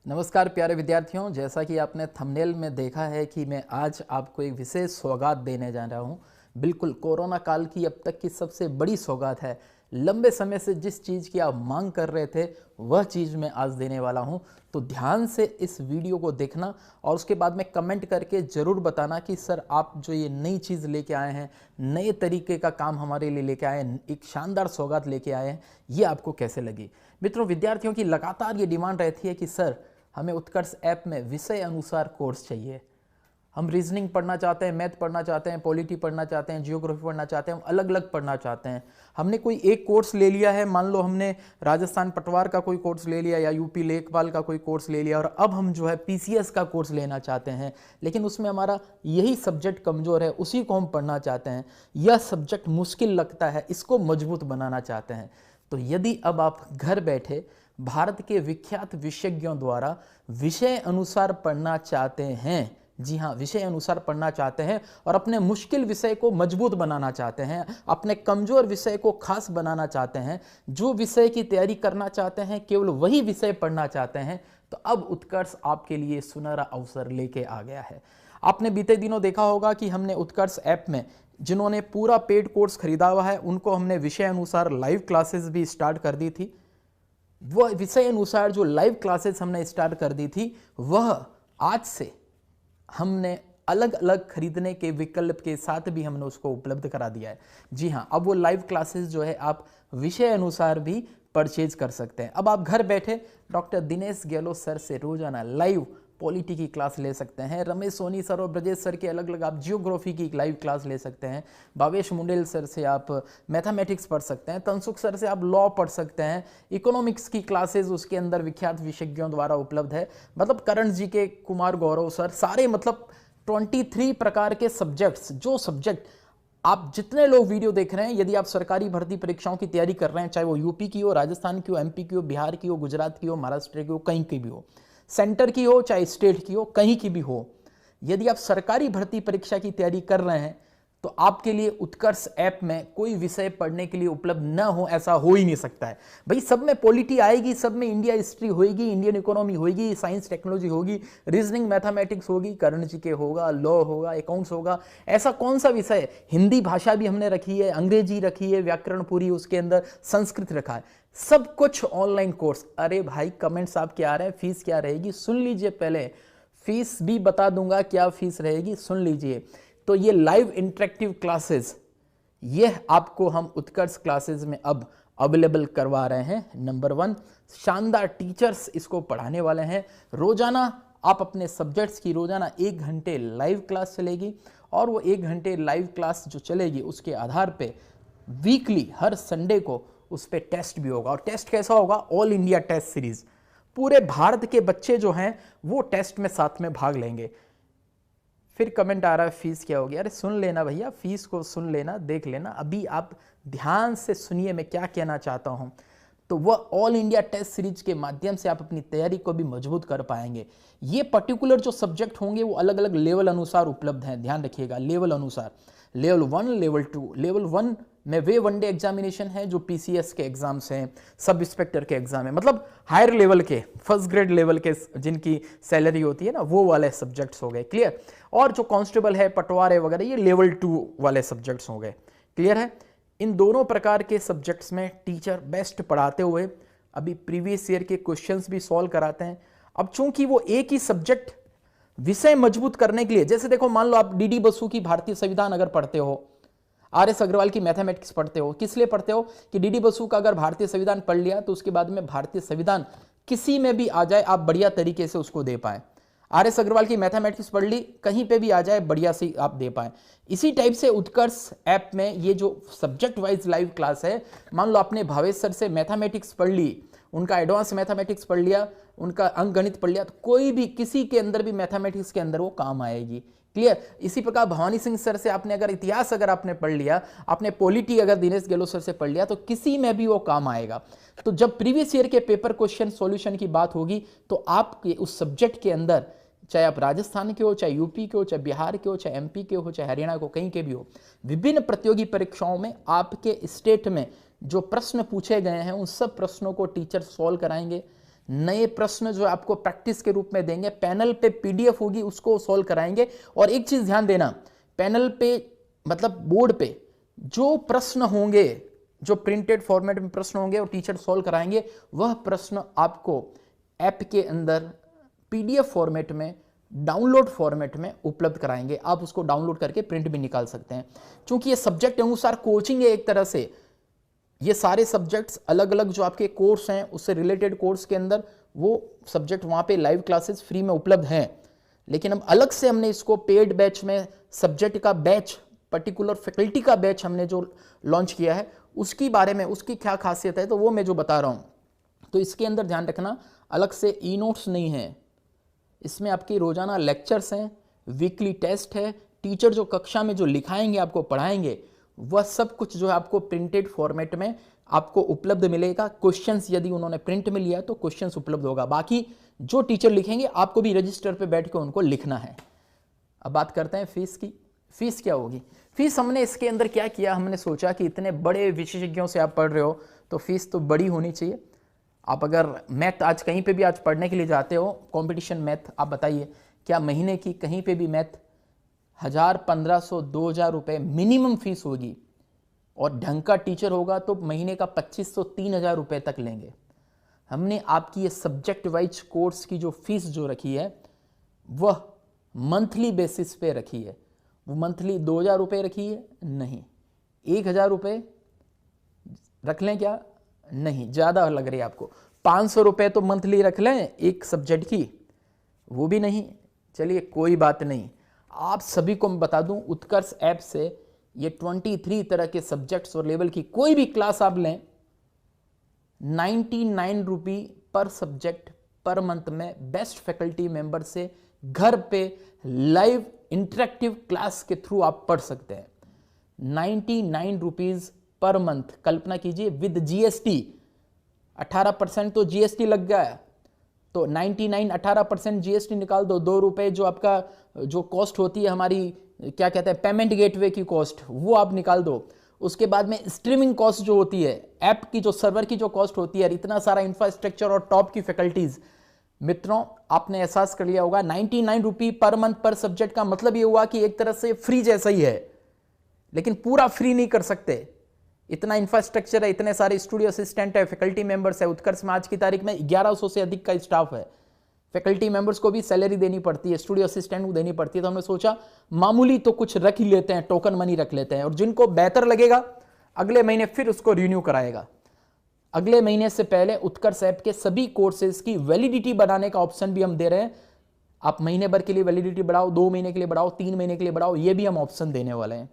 नमस्कार प्यारे विद्यार्थियों, जैसा कि आपने थंबनेल में देखा है कि मैं आज आपको एक विशेष सौगात देने जा रहा हूं। बिल्कुल कोरोना काल की अब तक की सबसे बड़ी सौगात है। लंबे समय से जिस चीज़ की आप मांग कर रहे थे वह चीज़ मैं आज देने वाला हूं। तो ध्यान से इस वीडियो को देखना और उसके बाद में कमेंट करके ज़रूर बताना कि सर आप जो ये नई चीज़ लेके आए हैं, नए तरीके का काम हमारे लिए लेके आए हैं, एक शानदार सौगात लेके आए हैं, ये आपको कैसे लगी। मित्रों, विद्यार्थियों की लगातार ये डिमांड रहती है कि सर हमें उत्कर्ष ऐप में विषय अनुसार कोर्स चाहिए। हम रीजनिंग पढ़ना चाहते हैं, मैथ पढ़ना चाहते हैं, पॉलिटी पढ़ना चाहते हैं, जियोग्राफी पढ़ना चाहते हैं, हम अलग अलग पढ़ना चाहते हैं। हमने कोई एक कोर्स ले लिया है, मान लो हमने राजस्थान पटवार का कोई कोर्स ले लिया या यूपी लेखपाल का कोई कोर्स ले लिया और अब हम जो है पीसीएस का कोर्स लेना चाहते हैं, लेकिन उसमें हमारा यही सब्जेक्ट कमज़ोर है, उसी को हम पढ़ना चाहते हैं। यह सब्जेक्ट मुश्किल लगता है, इसको मजबूत बनाना चाहते हैं। तो यदि अब आप घर बैठे भारत के विख्यात विशेषज्ञों द्वारा विषय अनुसार पढ़ना चाहते हैं, जी हाँ, विषय अनुसार पढ़ना चाहते हैं और अपने मुश्किल विषय को मजबूत बनाना चाहते हैं, अपने कमजोर विषय को खास बनाना चाहते हैं, जो विषय की तैयारी करना चाहते हैं केवल वही विषय पढ़ना चाहते हैं, तो अब उत्कर्ष आपके लिए सुनहरा अवसर लेके आ गया है। आपने बीते दिनों देखा होगा कि हमने उत्कर्ष ऐप में जिन्होंने पूरा पेड कोर्स खरीदा हुआ है उनको हमने विषय अनुसार लाइव क्लासेस भी स्टार्ट कर दी थी। वह विषय अनुसार जो लाइव क्लासेस हमने स्टार्ट कर दी थी वह आज से हमने अलग अलग खरीदने के विकल्प के साथ भी हमने उसको उपलब्ध करा दिया है। जी हाँ, अब वो लाइव क्लासेस जो है आप विषय अनुसार भी परचेज कर सकते हैं। अब आप घर बैठे डॉक्टर दिनेश गहलोत सर से रोजाना लाइव पॉलिटी की क्लास ले सकते हैं, रमेश सोनी सर और ब्रजेश सर के अलग अलग आप जियोग्राफी की लाइव क्लास ले सकते हैं, भावेश मुंडेल सर से आप मैथमेटिक्स पढ़ सकते हैं, तनसुख सर से आप लॉ पढ़ सकते हैं, इकोनॉमिक्स की क्लासेस उसके अंदर विख्यात विशेषज्ञों द्वारा उपलब्ध है। मतलब करण जी के, कुमार गौरव सर, सारे मतलब 23 प्रकार के सब्जेक्ट्स, जो सब्जेक्ट आप जितने लोग वीडियो देख रहे हैं, यदि आप सरकारी भर्ती परीक्षाओं की तैयारी कर रहे हैं, चाहे वो यूपी की हो, राजस्थान की हो, एमपी की हो, बिहार की हो, गुजरात की हो, महाराष्ट्र की हो, कहीं की भी हो, सेंटर की हो चाहे स्टेट की हो, कहीं की भी हो, यदि आप सरकारी भर्ती परीक्षा की तैयारी कर रहे हैं तो आपके लिए उत्कर्ष ऐप में कोई विषय पढ़ने के लिए उपलब्ध न हो ऐसा हो ही नहीं सकता है। भाई सब में पॉलिटी आएगी, सब में इंडिया हिस्ट्री होगी, इंडियन इकोनॉमी होगी, साइंस टेक्नोलॉजी होगी, रीजनिंग मैथमेटिक्स होगी, करण जी के होगा, लॉ होगा, अकाउंट्स होगा। ऐसा कौन सा विषय, हिंदी भाषा भी हमने रखी है, अंग्रेजी रखी है, व्याकरण पूरी उसके अंदर, संस्कृत रखा है, सब कुछ ऑनलाइन कोर्स। अरे भाई कमेंट्स आपके आ रहे हैं, फीस क्या रहेगी, सुन लीजिए। पहले फीस भी बता दूंगा क्या फीस रहेगी, सुन लीजिए। तो ये लाइव इंटरेक्टिव क्लासेस, ये आपको हम उत्कर्ष क्लासेस में अब अवेलेबल करवा रहे हैं। नंबर 1, शानदार टीचर्स इसको पढ़ाने वाले हैं। रोजाना आप अपने सब्जेक्ट्स की रोजाना 1 घंटे लाइव क्लास चलेगी और वो 1 घंटे लाइव क्लास जो चलेगी उसके आधार पे वीकली हर संडे को उस पर टेस्ट भी होगा। और टेस्ट कैसा होगा, ऑल इंडिया टेस्ट सीरीज, पूरे भारत के बच्चे जो हैं वो टेस्ट में साथ में भाग लेंगे। फिर कमेंट आ रहा है फीस क्या होगी। अरे सुन लेना भैया, फीस को सुन लेना, देख लेना। अभी आप ध्यान से सुनिए मैं क्या कहना चाहता हूं। तो वह ऑल इंडिया टेस्ट सीरीज के माध्यम से आप अपनी तैयारी को भी मजबूत कर पाएंगे। ये पर्टिकुलर जो सब्जेक्ट होंगे वो अलग अलग लेवल अनुसार उपलब्ध हैं, ध्यान रखिएगा, लेवल अनुसार। Level 1, level 2। लेवल 1 में वे वनडे एग्जामिनेशन है जो पीसीएस के एग्जाम्स हैं, सब इंस्पेक्टर के एग्जाम है, मतलब हायर लेवल के, फर्स्ट ग्रेड लेवल के जिनकी सैलरी होती है ना, वो वाले सब्जेक्ट्स हो गए, क्लियर। और जो कांस्टेबल है, पटवार है वगैरह, ये लेवल 2 वाले सब्जेक्ट्स हो गए, क्लियर है। इन दोनों प्रकार के सब्जेक्ट्स में टीचर बेस्ट पढ़ाते हुए अभी प्रीवियस ईयर के क्वेश्चंस भी सॉल्व कराते हैं। अब चूंकि वो एक ही सब्जेक्ट विषय मजबूत करने के लिए, जैसे देखो मान लो आप डीडी बसु की भारतीय संविधान अगर पढ़ते हो, आर.एस. अग्रवाल की मैथमेटिक्स पढ़ते हो, किस लिए पढ़ते हो कि डीडी बसु का अगर भारतीय संविधान पढ़ लिया तो उसके बाद में भारतीय संविधान किसी में भी आ जाए आप बढ़िया तरीके से उसको दे पाए। आर.एस. अग्रवाल की मैथमेटिक्स पढ़ ली, कहीं पे भी आ जाए बढ़िया से आप दे पाए। इसी टाइप से उत्कर्ष ऐप में ये जो सब्जेक्ट वाइज लाइव क्लास है, मान लो आपने भावेश सर से मैथमेटिक्स पढ़ ली, उनका एडवांस मैथमेटिक्स पढ़ लिया, उनका अंकगणित पढ़ लिया, तो कोई भी किसी के अंदर भी मैथमेटिक्स के अंदर वो काम आएगी, क्लियर। इसी प्रकार भवानी सिंह सर से आपने अगर इतिहास अगर आपने पढ़ लिया, आपने पॉलिटी अगर दिनेश गहलोत सर से पढ़ लिया, तो किसी में भी वो काम आएगा। तो जब प्रीवियस ईयर के पेपर क्वेश्चन सॉल्यूशन की बात होगी तो आपके उस सब्जेक्ट के अंदर, चाहे आप राजस्थान के हो, चाहे यूपी के हो, चाहे बिहार के हो, चाहे एमपी के हो, चाहे हरियाणा को, कहीं के भी हो, विभिन्न प्रतियोगी परीक्षाओं में आपके स्टेट में जो प्रश्न पूछे गए हैं उन सब प्रश्नों को टीचर सॉल्व कराएंगे। नए प्रश्न जो आपको प्रैक्टिस के रूप में देंगे, पैनल पे पीडीएफ होगी उसको सॉल्व कराएंगे। और एक चीज ध्यान देना, पैनल पे मतलब बोर्ड पे जो प्रश्न होंगे, जो प्रिंटेड फॉर्मेट में प्रश्न होंगे और टीचर सॉल्व कराएंगे, वह प्रश्न आपको ऐप के अंदर पीडीएफ फॉर्मेट में, डाउनलोड फॉर्मेट में उपलब्ध कराएंगे। आप उसको डाउनलोड करके प्रिंट भी निकाल सकते हैं। क्योंकि ये सब्जेक्ट अनुसार कोचिंग है एक तरह से, ये सारे सब्जेक्ट्स अलग अलग जो आपके कोर्स हैं उससे रिलेटेड कोर्स के अंदर वो सब्जेक्ट वहाँ पे लाइव क्लासेस फ्री में उपलब्ध हैं। लेकिन अब अलग से हमने इसको पेड बैच में सब्जेक्ट का बैच, पर्टिकुलर फैकल्टी का बैच हमने जो लॉन्च किया है, उसकी बारे में, उसकी क्या खासियत है तो वो मैं जो बता रहा हूँ। तो इसके अंदर ध्यान रखना, अलग से ई नोट्स नहीं है, इसमें आपकी रोजाना लेक्चर्स हैं, वीकली टेस्ट है, टीचर जो कक्षा में जो लिखाएंगे आपको पढ़ाएंगे वह सब कुछ जो है आपको प्रिंटेड फॉर्मेट में आपको उपलब्ध मिलेगा। क्वेश्चंस यदि उन्होंने प्रिंट में लिया तो क्वेश्चंस उपलब्ध होगा, बाकी जो टीचर लिखेंगे आपको भी रजिस्टर पे बैठ के उनको लिखना है। अब बात करते हैं फीस की। फीस क्या होगी? फीस हमने इसके अंदर क्या किया, हमने सोचा कि इतने बड़े विशेषज्ञों से आप पढ़ रहे हो तो फीस तो बड़ी होनी चाहिए। आप अगर मैथ आज कहीं पे भी आज पढ़ने के लिए जाते हो, कंपटीशन मैथ, आप बताइए क्या महीने की कहीं पे भी मैथ 1000, 1500, 2000 रुपये मिनिमम फीस होगी, और ढंग का टीचर होगा तो महीने का 2500, 3000 रुपये तक लेंगे। हमने आपकी ये सब्जेक्ट वाइज कोर्स की जो फीस जो रखी है वह मंथली बेसिस पे रखी है। वो मंथली 2000 रुपये रखी है? नहीं। 1000 रुपये रख लें क्या? नहीं, ज़्यादा लग रही है आपको। 500 रुपये तो मंथली रख लें एक सब्जेक्ट की, वो भी नहीं। चलिए कोई बात नहीं, आप सभी को मैं बता दूं, उत्कर्ष ऐप से ये 23 तरह के सब्जेक्ट्स और लेवल की कोई भी क्लास आप लें, 99 रुपी पर सब्जेक्ट पर मंथ में बेस्ट फैकल्टी मेंबर से घर पे लाइव इंटरेक्टिव क्लास के थ्रू आप पढ़ सकते हैं। 99 रुपीज पर मंथ। कल्पना कीजिए विद जीएसटी 18% तो जीएसटी लग गया है, तो 99 18% जीएसटी निकाल दो, 2 रुपए जो आपका जो कॉस्ट होती है हमारी, क्या कहते हैं, पेमेंट गेटवे की कॉस्ट, वो आप निकाल दो। उसके बाद में स्ट्रीमिंग कॉस्ट जो होती है, ऐप की जो सर्वर की जो कॉस्ट होती है, इतना सारा इंफ्रास्ट्रक्चर और टॉप की फैकल्टीज। मित्रों आपने एहसास कर लिया होगा 99 रुपी पर मंथ पर सब्जेक्ट का मतलब ये हुआ कि एक तरह से फ्री जैसा ही है, लेकिन पूरा फ्री नहीं कर सकते। इतना इंफ्रास्ट्रक्चर है, इतने सारे स्टूडियो असिस्टेंट है, फैकल्टी मेंबर्स है। उत्कर्ष में आज की तारीख में 1100 से अधिक का स्टाफ है। फैकल्टी मेंबर्स को भी सैलरी देनी पड़ती है, स्टूडियो असिस्टेंट को देनी पड़ती है। तो हमने सोचा मामूली तो कुछ रख ही लेते हैं, टोकन मनी रख लेते हैं, और जिनको बेहतर लगेगा अगले महीने फिर उसको रिन्यू कराएगा। अगले महीने से पहले उत्कर्ष ऐप के सभी कोर्सेज की वैलिडिटी बढ़ाने का ऑप्शन भी हम दे रहे हैं। आप महीने भर के लिए वैलिडिटी बढ़ाओ, 2 महीने के लिए बढ़ाओ, 3 महीने के लिए बढ़ाओ, ये भी हम ऑप्शन देने वाले हैं।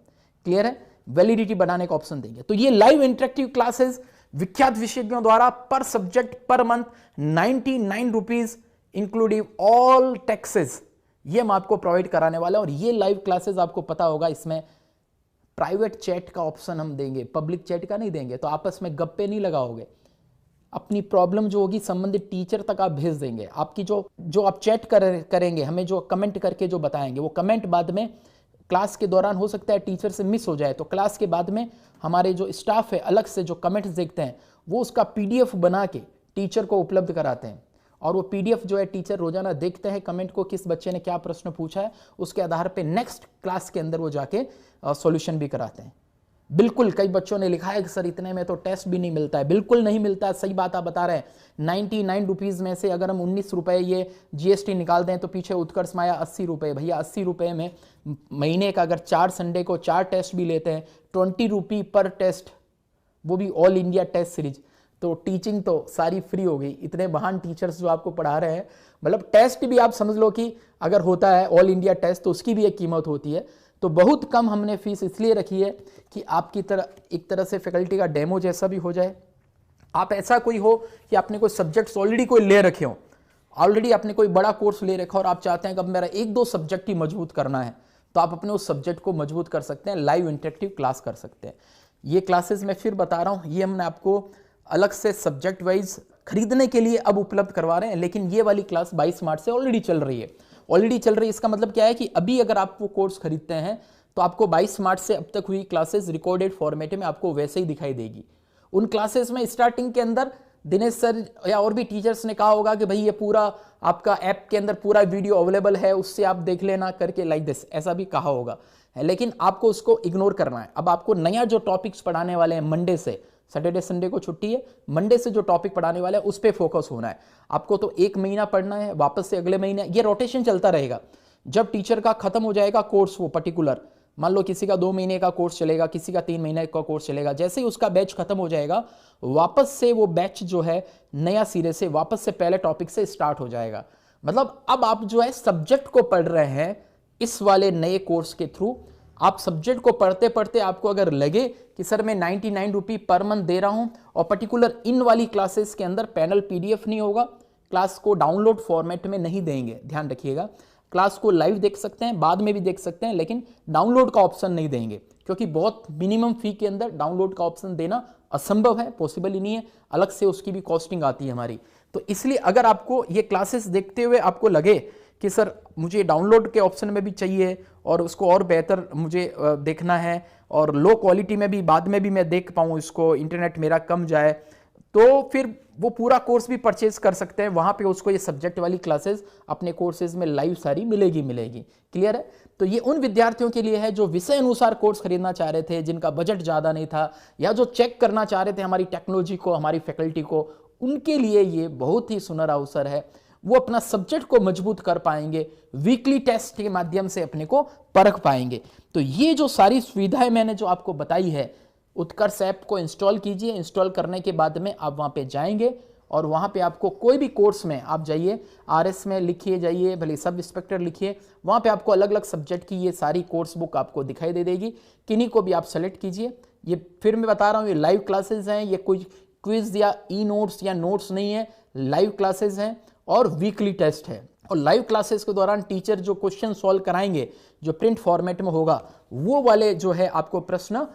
क्लियर है? वैलिडिटी बढ़ाने का ऑप्शन देंगे। तो ये लाइव इंटरेक्टिव क्लासेस विख्यात विशेषज्ञों द्वारा per subject per month 99 rupees inclusive all taxes, ये हम आपको प्रोवाइड कराने वाले हैं। और ये लाइव क्लासेस आपको पता होगा इसमें प्राइवेट चैट का ऑप्शन हम देंगे, पब्लिक चैट का नहीं देंगे, तो आपस में गप्पे नहीं लगाओगे। अपनी प्रॉब्लम जो होगी संबंधित टीचर तक आप भेज देंगे। आपकी जो आप चैट करेंगे, हमें जो कमेंट करके जो बताएंगे, वो कमेंट बाद में क्लास के दौरान हो सकता है टीचर से मिस हो जाए, तो क्लास के बाद में हमारे जो स्टाफ है अलग से जो कमेंट्स देखते हैं वो उसका पीडीएफ बना के टीचर को उपलब्ध कराते हैं। और वो पीडीएफ जो है टीचर रोजाना देखते हैं कमेंट को, किस बच्चे ने क्या प्रश्न पूछा है, उसके आधार पे नेक्स्ट क्लास के अंदर वो जाके सॉल्यूशन भी कराते हैं। बिल्कुल कई बच्चों ने लिखा है कि सर इतने में तो टेस्ट भी नहीं मिलता है। बिल्कुल नहीं मिलता है, सही बात आप बता रहे हैं। 99 रुपीज में से अगर हम 19 रुपए ये जीएसटी निकाल दें तो पीछे उत्कर्ष में आया 80 रुपये। भैया 80 रुपये में महीने का अगर 4 संडे को 4 टेस्ट भी लेते हैं, 20 रुपी पर टेस्ट, वो भी ऑल इंडिया टेस्ट सीरीज, तो टीचिंग तो सारी फ्री हो गई। इतने महान टीचर्स जो आपको पढ़ा रहे हैं, मतलब टेस्ट भी आप समझ लो कि अगर होता है ऑल इंडिया टेस्ट तो उसकी भी एक कीमत होती है। तो बहुत कम हमने फीस इसलिए रखी है कि आपकी तरह एक तरह से फैकल्टी का डेमो जैसा भी हो जाए। आप ऐसा कोई हो कि आपने कोई सब्जेक्ट्स ऑलरेडी कोई ले रखे हो, ऑलरेडी आपने कोई बड़ा कोर्स ले रखा और आप चाहते हैं कि अब मेरा 1-2 सब्जेक्ट ही मजबूत करना है, तो आप अपने उस सब्जेक्ट को मजबूत कर सकते हैं, लाइव इंटरेक्टिव क्लास कर सकते हैं। ये क्लासेस मैं फिर बता रहा हूँ, ये हमने आपको अलग से सब्जेक्ट वाइज खरीदने के लिए अब उपलब्ध करवा रहे हैं। लेकिन ये वाली क्लास 22 मार्च से ऑलरेडी चल रही है, इसका मतलब क्या है कि अभी अगर आप वो कोर्स खरीदते हैं तो आपको 22 मार्च से अब तक हुई क्लासेस रिकॉर्डेड फॉर्मेट में आपको वैसे ही दिखाई देगी। उन क्लासेस में स्टार्टिंग के अंदर दिनेश सर या और भी टीचर्स ने कहा होगा कि भाई ये पूरा आपका ऐप के अंदर पूरा वीडियो अवेलेबल है, उससे आप देख लेना करके, लाइक दिस, ऐसा भी कहा होगा है, लेकिन आपको उसको इग्नोर करना है। अब आपको नया जो टॉपिक्स पढ़ाने वाले हैं मंडे से, सैटरडे संडे को छुट्टी है, मंडे से जो टॉपिक पढ़ाने वाला है उस पर फोकस होना है आपको। तो 1 महीना पढ़ना है, वापस से अगले महीने, ये रोटेशन चलता रहेगा। जब टीचर का खत्म हो जाएगा कोर्स, वो पर्टिकुलर, मान लो किसी का 2 महीने का कोर्स चलेगा, किसी का 3 महीने का कोर्स चलेगा, जैसे ही उसका बैच खत्म हो जाएगा, वापस से वो बैच जो है नया सिरे से वापस से पहले टॉपिक से स्टार्ट हो जाएगा। मतलब अब आप जो है सब्जेक्ट को पढ़ रहे हैं इस वाले नए कोर्स के थ्रू। आप सब्जेक्ट को पढ़ते पढ़ते आपको अगर लगे कि सर मैं 99 रुपये पर मंथ दे रहा हूं और पर्टिकुलर इन वाली क्लासेस के अंदर पैनल पीडीएफ नहीं होगा, क्लास को डाउनलोड फॉर्मेट में नहीं देंगे, ध्यान रखिएगा। क्लास को लाइव देख सकते हैं, बाद में भी देख सकते हैं, लेकिन डाउनलोड का ऑप्शन नहीं देंगे, क्योंकि बहुत मिनिमम फी के अंदर डाउनलोड का ऑप्शन देना असंभव है, पॉसिबल ही नहीं है, अलग से उसकी भी कॉस्टिंग आती है हमारी। तो इसलिए अगर आपको ये क्लासेस देखते हुए आपको लगे कि सर मुझे डाउनलोड के ऑप्शन में भी चाहिए और उसको और बेहतर मुझे देखना है और लो क्वालिटी में भी बाद में भी मैं देख पाऊँ इसको, इंटरनेट मेरा कम जाए, तो फिर वो पूरा कोर्स भी परचेज कर सकते हैं। वहाँ पे उसको ये सब्जेक्ट वाली क्लासेस अपने कोर्सेज में लाइव सारी मिलेगी। क्लियर है? तो ये उन विद्यार्थियों के लिए है जो विषय अनुसार कोर्स खरीदना चाह रहे थे, जिनका बजट ज़्यादा नहीं था, या जो चेक करना चाह रहे थे हमारी टेक्नोलॉजी को, हमारी फैकल्टी को, उनके लिए ये बहुत ही सुनहरा अवसर है। वो अपना सब्जेक्ट को मजबूत कर पाएंगे, वीकली टेस्ट के माध्यम से अपने को परख पाएंगे। तो ये जो सारी सुविधाएं मैंने जो आपको बताई है, उत्कर्ष ऐप को इंस्टॉल कीजिए। इंस्टॉल करने के बाद में आप वहाँ पे जाएंगे और वहाँ पे आपको कोई भी कोर्स में आप जाइए, आरएस में लिखिए जाइए, भले सब इंस्पेक्टर लिखिए, वहाँ पे आपको अलग अलग सब्जेक्ट की ये सारी कोर्स बुक आपको दिखाई दे देगी। किन्हीं को भी आप सेलेक्ट कीजिए। ये फिर मैं बता रहा हूँ, ये लाइव क्लासेज हैं, ये कोई क्विज या ई नोट्स या नोट्स नहीं है, लाइव क्लासेज हैं और वीकली टेस्ट है। और लाइव क्लासेस के दौरान टीचर जो क्वेश्चन सॉल्व कराएंगे, जो प्रिंट फॉर्मेट में होगा, वो वाले जो है आपको प्रश्न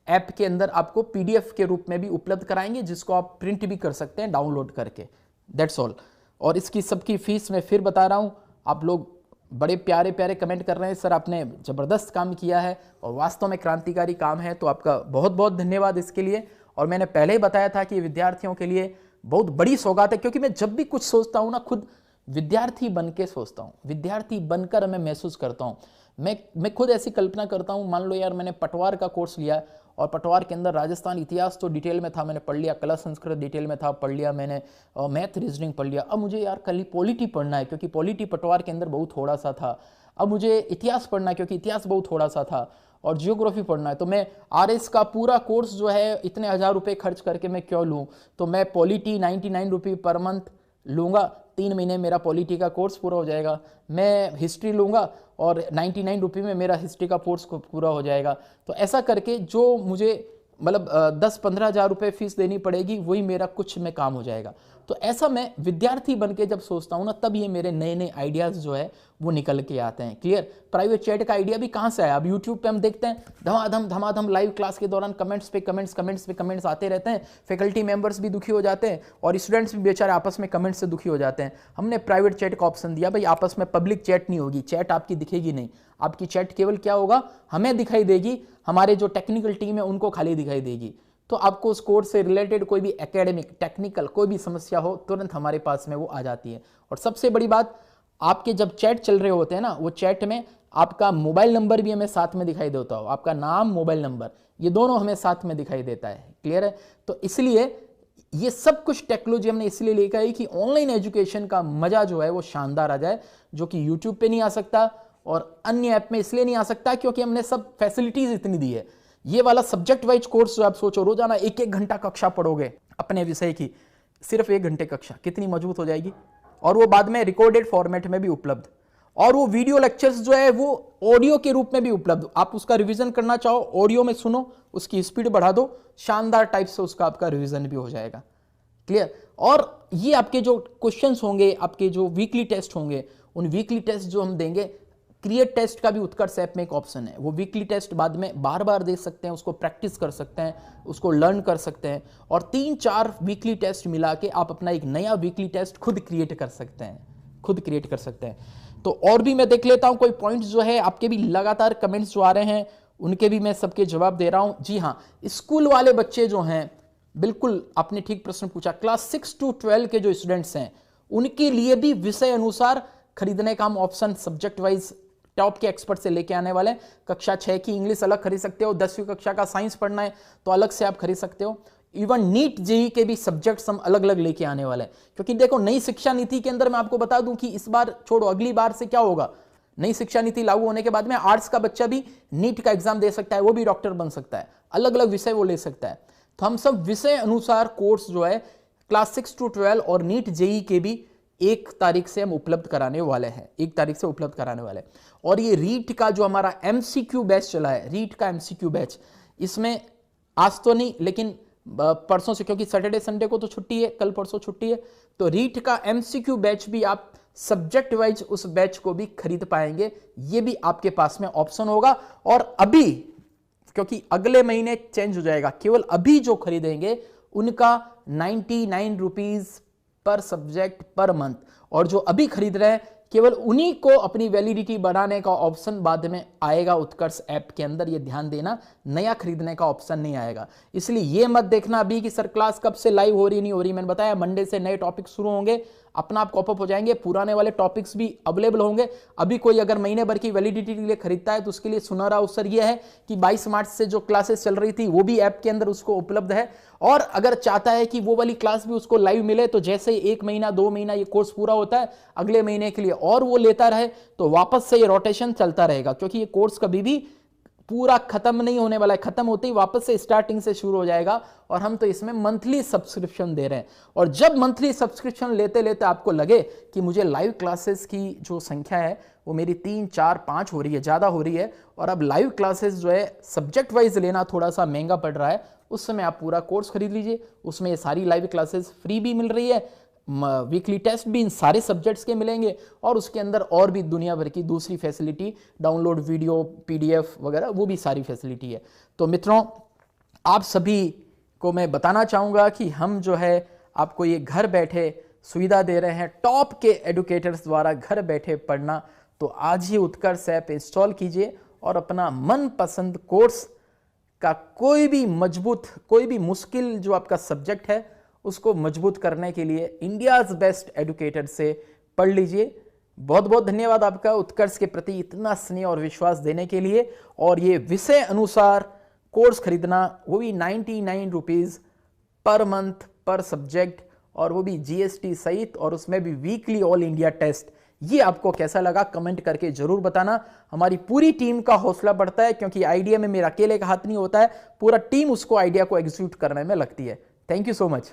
ऐप के अंदर आपको पीडीएफ के रूप में भी उपलब्ध कराएंगे, जिसको आप प्रिंट भी कर सकते हैं डाउनलोड करके। That's all. और इसकी सबकी फीस मैं फिर बता रहा हूँ। आप लोग बड़े प्यारे प्यारे कमेंट कर रहे हैं, सर आपने ज़बरदस्त काम किया है और वास्तव में क्रांतिकारी काम है, तो आपका बहुत बहुत धन्यवाद इसके लिए। और मैंने पहले ही बताया था कि विद्यार्थियों के लिए बहुत बड़ी सौगात है, क्योंकि मैं जब भी कुछ सोचता हूँ ना, खुद विद्यार्थी बन के सोचता हूँ, विद्यार्थी बनकर मैं महसूस करता हूँ। मैं खुद ऐसी कल्पना करता हूँ, मान लो यार मैंने पटवार का कोर्स लिया और पटवार के अंदर राजस्थान इतिहास तो डिटेल में था, मैंने पढ़ लिया, कला संस्कृत डिटेल में था, पढ़ लिया मैंने, मैथ रीजनिंग पढ़ लिया। अब मुझे यार कल पॉलिटी पढ़ना है, क्योंकि पॉलिटी पटवार के अंदर बहुत थोड़ा सा था। अब मुझे इतिहास पढ़ना है, क्योंकि इतिहास बहुत थोड़ा सा था, और जियोग्राफी पढ़ना है। तो मैं आरएस का पूरा कोर्स जो है इतने 1000 रुपये खर्च करके मैं क्यों लूँ? तो मैं पॉलिटी 99 रुपये पर मंथ लूँगा, 3 महीने मेरा पॉलिटी का कोर्स पूरा हो जाएगा। मैं हिस्ट्री लूँगा और 99 रुपये में मेरा हिस्ट्री का कोर्स पूरा हो जाएगा। तो ऐसा करके जो मुझे मतलब 10-15 हज़ार रुपये फीस देनी पड़ेगी, वही मेरा कुछ में काम हो जाएगा। तो ऐसा मैं विद्यार्थी बन के जब सोचता हूँ ना, तब ये मेरे नए नए आइडियाज़ जो है वो निकल के आते हैं। क्लियर? प्राइवेट चैट का आइडिया भी कहाँ से आया? अब यूट्यूब पे हम देखते हैं धमाधम लाइव क्लास के दौरान कमेंट्स पे कमेंट्स आते रहते हैं। फैकल्टी मेंबर्स भी दुखी हो जाते हैं और स्टूडेंट्स भी बेचारे आपस में कमेंट्स से दुखी हो जाते हैं। हमने प्राइवेट चैट का ऑप्शन दिया, भाई आपस में पब्लिक चैट नहीं होगी, चैट आपकी दिखेगी नहीं, आपकी चैट केवल क्या होगा, हमें दिखाई देगी, हमारे जो टेक्निकल टीम है उनको खाली दिखाई देगी। तो आपको उस कोर्स से रिलेटेड कोई भी एकेडमिक टेक्निकल कोई भी समस्या हो, तुरंत हमारे पास में वो आ जाती है। और सबसे बड़ी बात, आपके जब चैट चल रहे होते हैं ना, वो चैट में आपका मोबाइल नंबर भी हमें साथ में दिखाई देता हो, आपका नाम, मोबाइल नंबर, ये दोनों हमें साथ में दिखाई देता है। क्लियर है? तो इसलिए ये सब कुछ टेक्नोलॉजी हमने इसलिए लेकर आई कि ऑनलाइन एजुकेशन का मजा जो है वो शानदार आ जाए, जो कि यूट्यूब पे नहीं आ सकता और अन्य ऐप में इसलिए नहीं आ सकता क्योंकि हमने सब फैसिलिटीज इतनी दी है। ये वाला सब्जेक्ट वाइज कोर्स जो आप सोचो, रोजाना 1-1 घंटा कक्षा पढ़ोगे अपने विषय की, सिर्फ 1 घंटे कक्षा, कितनी मजबूत हो जाएगी। और वो बाद में रिकॉर्डेड फॉर्मेट में भी उपलब्ध, और वो वीडियो लेक्चर्स जो है वो ऑडियो के रूप में भी उपलब्ध। आप उसका रिवीजन करना चाहो, ऑडियो में सुनो, उसकी स्पीड बढ़ा दो, शानदार टाइप से उसका आपका रिवीजन भी हो जाएगा। क्लियर? और ये आपके जो क्वेश्चंस होंगे, आपके जो वीकली टेस्ट होंगे, उन वीकली टेस्ट जो हम देंगे, क्रिएट टेस्ट का भी उत्कर्ष ऐप में एक ऑप्शन है, वो वीकली टेस्ट बाद में बार बार दे सकते हैं, उसको प्रैक्टिस कर सकते हैं, उसको लर्न कर सकते हैं, और 3-4 वीकली टेस्ट मिला के आप अपना एक नया वीकली टेस्ट खुद क्रिएट कर सकते हैं, तो और भी मैं देख लेता हूं कोई पॉइंट्स जो है, आपके भी लगातार कमेंट्स जो आ रहे हैं उनके भी मैं सबके जवाब दे रहा हूं। जी हाँ, स्कूल वाले बच्चे जो हैं बिल्कुल आपने ठीक प्रश्न पूछा। क्लास 6 to 12 के जो स्टूडेंट्स हैं उनके लिए भी विषय अनुसार खरीदने का हम ऑप्शन सब्जेक्ट वाइज टॉप के एक्सपर्ट से लेके आने वाले हैं। कक्षा 6 की इंग्लिश अलग खरीद सकते हो, 10वीं कक्षा का साइंस पढ़ना है तो अलग से आप खरीद सकते हो। इवन नीट जेई के भी सब्जेक्ट्स हम अलग अलग लेके आने वाले हैं, क्योंकि देखो नई शिक्षा नीति के अंदर मैं आपको बता दूं कि इस बार छोड़ो अगली बार से क्या होगा, नई शिक्षा नीति लागू होने के बाद में आर्ट्स का बच्चा भी नीट का एग्जाम दे सकता है, वो भी डॉक्टर बन सकता है, अलग अलग विषय वो ले सकता है। तो हम सब विषय अनुसार कोर्स जो है क्लास 6 to 12 और नीट जेई के भी 1 तारीख से हम उपलब्ध कराने वाले हैं, 1 तारीख से उपलब्ध कराने वाले हैं। और ये रीट का जो हमारा एमसीक्यू बैच चला है, रीट का एमसीक्यू बैच, इसमें आज तो नहीं लेकिन परसों से, क्योंकि सैटरडे संडे को तो छुट्टी है, कल परसों छुट्टी है, तो रीट का एमसीक्यू बैच भी आप सब्जेक्ट वाइज उस बैच को भी खरीद पाएंगे, ये भी आपके पास में ऑप्शन होगा। और अभी क्योंकि अगले महीने चेंज हो जाएगा, केवल अभी जो खरीदेंगे उनका 99 rupees per subject per month, और जो अभी खरीद रहे हैं केवल उन्हीं को अपनी वैलिडिटी बढ़ाने का ऑप्शन बाद में आएगा उत्कर्ष ऐप के अंदर, ये ध्यान देना, नया खरीदने का ऑप्शन नहीं आएगा। इसलिए ये मत देखना अभी कि सर क्लास कब से लाइव हो रही नहीं हो रही, मैंने बताया मंडे से नए टॉपिक शुरू होंगे, अपना आप कॉपअप हो जाएंगे, पुराने वाले टॉपिक्स भी अवेलेबल होंगे। अभी कोई अगर महीने भर की वैलिडिटी के लिए खरीदता है तो उसके लिए सुनहरा अवसर यह है कि 22 मार्च से जो क्लासेस चल रही थी वो भी ऐप के अंदर उसको उपलब्ध है, और अगर चाहता है कि वो वाली क्लास भी उसको लाइव मिले तो जैसे 1 महीना 2 महीना ये कोर्स पूरा होता है अगले महीने के लिए और वो लेता रहे तो वापस से ये रोटेशन चलता रहेगा, क्योंकि ये कोर्स कभी भी पूरा खत्म नहीं होने वाला है, खत्म होते ही वापस से स्टार्टिंग से शुरू हो जाएगा। और हम तो इसमें मंथली सब्सक्रिप्शन दे रहे हैं, और जब मंथली सब्सक्रिप्शन लेते लेते आपको लगे कि मुझे लाइव क्लासेस की जो संख्या है वो मेरी 3, 4, 5 हो रही है, ज़्यादा हो रही है, और अब लाइव क्लासेस जो है सब्जेक्ट वाइज लेना थोड़ा सा महंगा पड़ रहा है, उस समय आप पूरा कोर्स खरीद लीजिए, उसमें ये सारी लाइव क्लासेस फ्री भी मिल रही है, वीकली टेस्ट भी इन सारे सब्जेक्ट्स के मिलेंगे, और उसके अंदर और भी दुनिया भर की दूसरी फैसिलिटी, डाउनलोड वीडियो, पीडीएफ वगैरह, वो भी सारी फैसिलिटी है। तो मित्रों आप सभी को मैं बताना चाहूँगा कि हम जो है आपको ये घर बैठे सुविधा दे रहे हैं, टॉप के एडुकेटर्स द्वारा घर बैठे पढ़ना। तो आज ही उत्कर्ष ऐप इंस्टॉल कीजिए और अपना मनपसंद कोर्स का कोई भी मुश्किल जो आपका सब्जेक्ट है उसको मजबूत करने के लिए इंडियाज बेस्ट एडुकेटर से पढ़ लीजिए। बहुत बहुत धन्यवाद आपका उत्कर्ष के प्रति इतना स्नेह और विश्वास देने के लिए। और ये विषय अनुसार कोर्स खरीदना, वो भी 99 रुपीज़ पर मंथ पर सब्जेक्ट, और वो भी जीएसटी सहित, और उसमें भी वीकली ऑल इंडिया टेस्ट। ये आपको कैसा लगा कमेंट करके जरूर बताना। हमारी पूरी टीम का हौसला बढ़ता है, क्योंकि आइडिया में मेरा अकेले का हाथ नहीं होता है, पूरा टीम उसको आइडिया को एग्जीक्यूट करने में लगती है। Thank you so much.